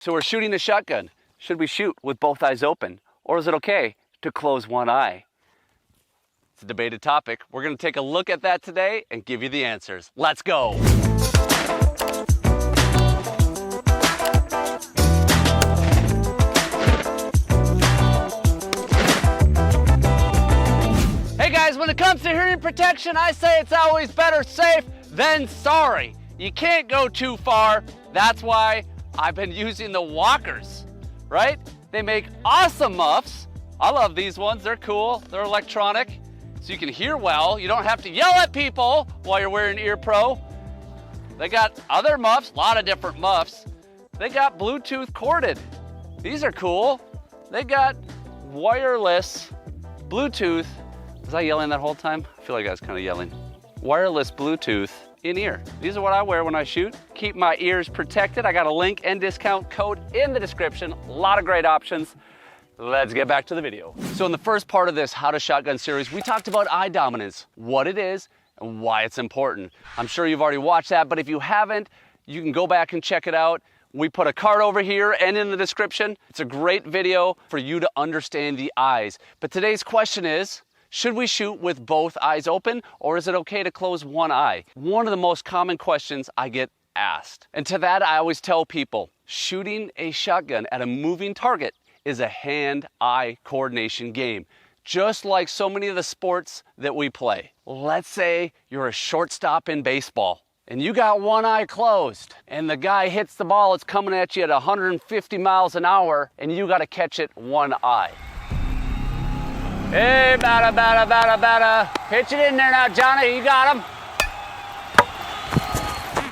So we're shooting a shotgun. Should we shoot with both eyes open? Or is it okay to close one eye? It's a debated topic. We're gonna take a look at that today and give you the answers. Let's go. Hey guys, when it comes to hearing protection, I say it's always better safe than sorry. You can't go too far. That's why I've been using the Walkers, right? They make awesome muffs. I love these ones, they're cool, they're electronic, so you can hear well. You don't have to yell at people while you're wearing Ear Pro. They got other muffs, a lot of different muffs. They got Bluetooth corded. These are cool. They got wireless Bluetooth. Was I yelling that whole time? I feel like I was kind of yelling. Wireless Bluetooth in-ear. These are what I wear when I shoot. Keep my ears protected. I got a link and discount code in the description. A lot of great options. Let's get back to the video. So in the first part of this How to Shotgun series, we talked about eye dominance, what it is and why it's important. I'm sure you've already watched that, but if you haven't, you can go back and check it out. We put a card over here and in the description. It's a great video for you to understand the eyes. But today's question is, should we shoot with both eyes open, or is it okay to close one eye? One of the most common questions I get asked. And to that, I always tell people, shooting a shotgun at a moving target is a hand-eye coordination game, just like so many of the sports that we play. Let's say you're a shortstop in baseball, and you got one eye closed, and the guy hits the ball, it's coming at you at 150 miles an hour, and you gotta catch it one eye. Hey, batter. Pitch it in there now, Johnny. You got him.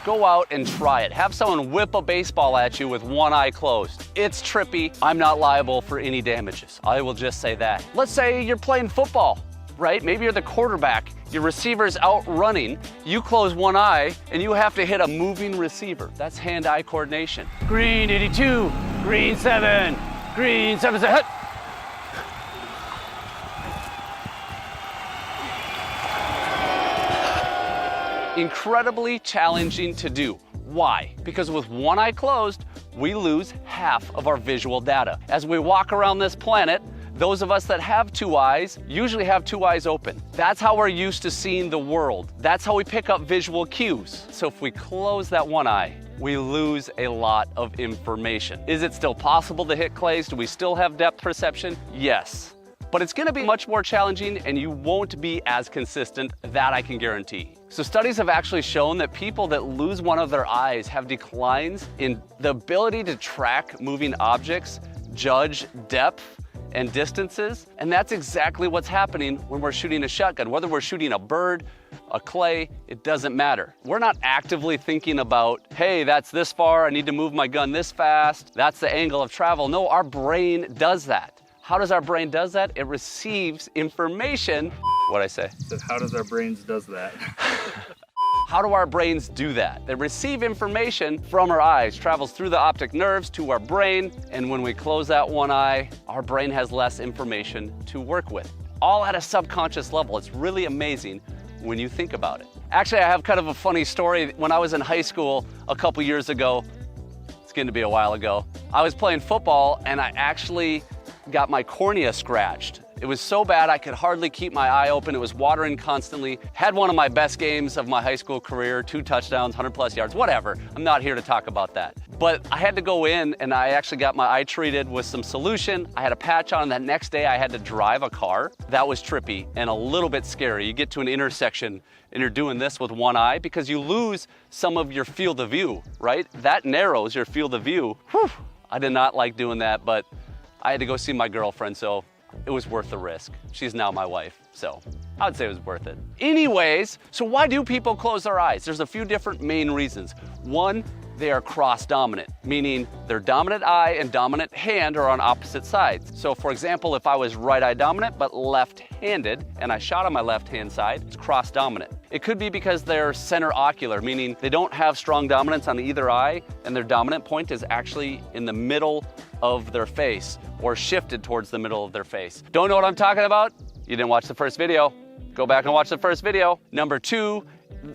Go out and try it. Have someone whip a baseball at you with one eye closed. It's trippy. I'm not liable for any damages. I will just say that. Let's say you're playing football, right? Maybe you're the quarterback. Your receiver's out running. You close one eye and you have to hit a moving receiver. That's hand-eye coordination. Green 82, green 7, green 7's a hit. Incredibly challenging to do. Why? Because with one eye closed, we lose half of our visual data. As we walk around this planet, those of us that have two eyes usually have two eyes open. That's how we're used to seeing the world. That's how we pick up visual cues. So if we close that one eye, we lose a lot of information. Is it still possible to hit clays? Do we still have depth perception? Yes. But it's gonna be much more challenging and you won't be as consistent, that I can guarantee. So studies have actually shown that people that lose one of their eyes have declines in the ability to track moving objects, judge depth and distances, and that's exactly what's happening when we're shooting a shotgun. Whether we're shooting a bird, a clay, it doesn't matter. We're not actively thinking about, hey, that's this far, I need to move my gun this fast, that's the angle of travel. No, our brain does that. How does our brain does that? It receives information. What'd I say? Said, how does our brains does that? How do our brains do that? They receive information from our eyes, travels through the optic nerves to our brain, and when we close that one eye, our brain has less information to work with. All at a subconscious level. It's really amazing when you think about it. Actually, I have kind of a funny story. When I was in high school a couple years ago, it's going to be a while ago, I was playing football and I actually got my cornea scratched. It was so bad I could hardly keep my eye open. It was watering constantly. Had one of my best games of my high school career, 2 touchdowns, 100+ yards, whatever. I'm not here to talk about that. But I had to go in and I actually got my eye treated with some solution. I had a patch on. That next day I had to drive a car. That was trippy and a little bit scary. You get to an intersection and you're doing this with one eye because you lose some of your field of view, right? That narrows your field of view. Whew. I did not like doing that, but I had to go see my girlfriend, so it was worth the risk. She's now my wife, so I would say it was worth it. Anyways, so why do people close their eyes? There's a few different main reasons. One, they are cross-dominant, meaning their dominant eye and dominant hand are on opposite sides. So for example, if I was right eye dominant but left-handed and I shot on my left-hand side, it's cross-dominant. It could be because they're center ocular, meaning they don't have strong dominance on either eye and their dominant point is actually in the middle of their face or shifted towards the middle of their face. Don't know what I'm talking about? You didn't watch the first video. Go back and watch the first video. Number 2,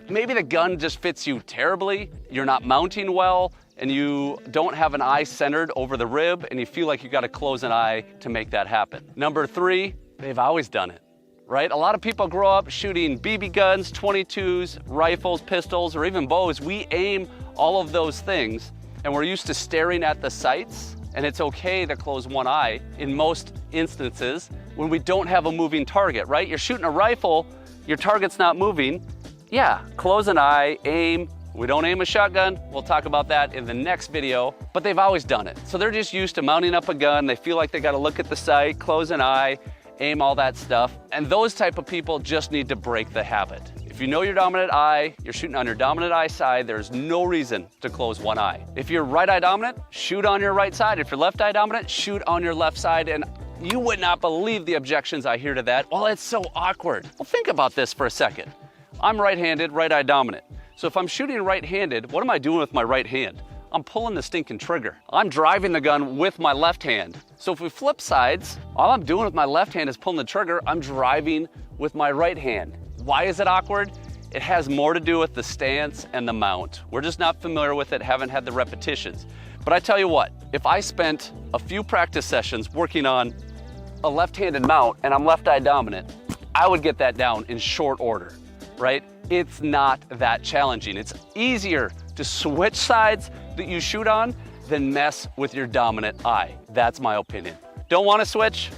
maybe the gun just fits you terribly. You're not mounting well. and you don't have an eye centered over the rib and you feel like you got to close an eye to make that happen. Number 3, they've always done it, right? A lot of people grow up shooting BB guns, 22s, rifles, pistols, or even bows. We aim all of those things and we're used to staring at the sights, and it's okay to close one eye in most instances when we don't have a moving target, right? You're shooting a rifle, your target's not moving. Yeah, close an eye, aim. We don't aim a shotgun. We'll talk about that in the next video, but they've always done it. So they're just used to mounting up a gun. They feel like they got to look at the sight, close an eye, aim, all that stuff. And those type of people just need to break the habit. If you know your dominant eye, you're shooting on your dominant eye side, there's no reason to close one eye. If you're right eye dominant, shoot on your right side. If you're left eye dominant, shoot on your left side. And you would not believe the objections I hear to that. Well, it's so awkward. Well, think about this for a second. I'm right-handed, right eye dominant. So if I'm shooting right-handed, what am I doing with my right hand? I'm pulling the stinking trigger. I'm driving the gun with my left hand. So if we flip sides, all I'm doing with my left hand is pulling the trigger. I'm driving with my right hand. Why is it awkward? It has more to do with the stance and the mount. We're just not familiar with it, haven't had the repetitions. But I tell you what, if I spent a few practice sessions working on a left-handed mount and I'm left eye dominant, I would get that down in short order, right? It's not that challenging. It's easier to switch sides that you shoot on than mess with your dominant eye. That's my opinion. Don't want to switch?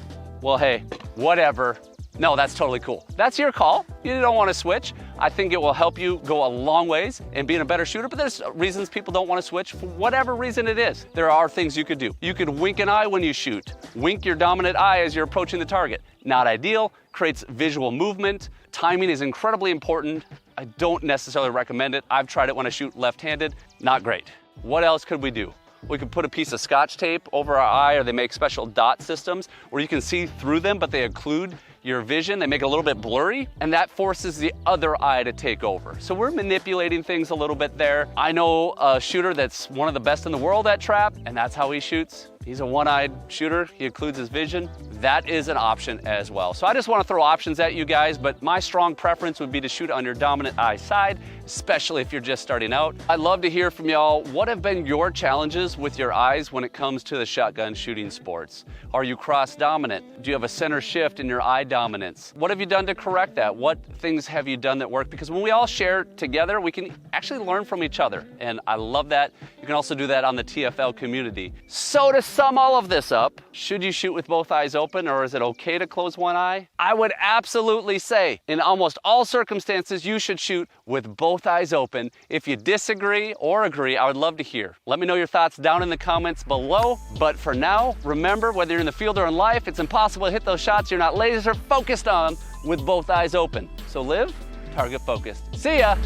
Well, hey, whatever. No, that's totally cool. That's your call. You don't want to switch. I think it will help you go a long ways in being a better shooter, but there's reasons people don't want to switch for whatever reason it is. There are things you could do. You could wink an eye when you shoot. Wink your dominant eye as you're approaching the target. Not ideal, creates visual movement. Timing is incredibly important. I don't necessarily recommend it. I've tried it when I shoot left-handed. Not great. What else could we do? We could put a piece of Scotch tape over our eye, or they make special dot systems where you can see through them, but they occlude your vision. They make it a little bit blurry, and that forces the other eye to take over. So we're manipulating things a little bit there. I know a shooter that's one of the best in the world at trap, and that's how he shoots. He's a one-eyed shooter. He occludes his vision. That is an option as well. So I just want to throw options at you guys, but my strong preference would be to shoot on your dominant eye side, especially if you're just starting out. I'd love to hear from y'all. What have been your challenges with your eyes when it comes to the shotgun shooting sports? Are you cross-dominant? Do you have a center shift in your eye dominance? What have you done to correct that? What things have you done that work? Because when we all share together, we can actually learn from each other, and I love that. You can also do that on the TFL community. So to sum all of this up, should you shoot with both eyes open, or is it okay to close one eye? I would absolutely say in almost all circumstances, you should shoot with both eyes open. If you disagree or agree, I would love to hear. Let me know your thoughts down in the comments below. But for now, remember, whether you're in the field or in life, it's impossible to hit those shots you're not laser focused on with both eyes open. So live target focused. See ya.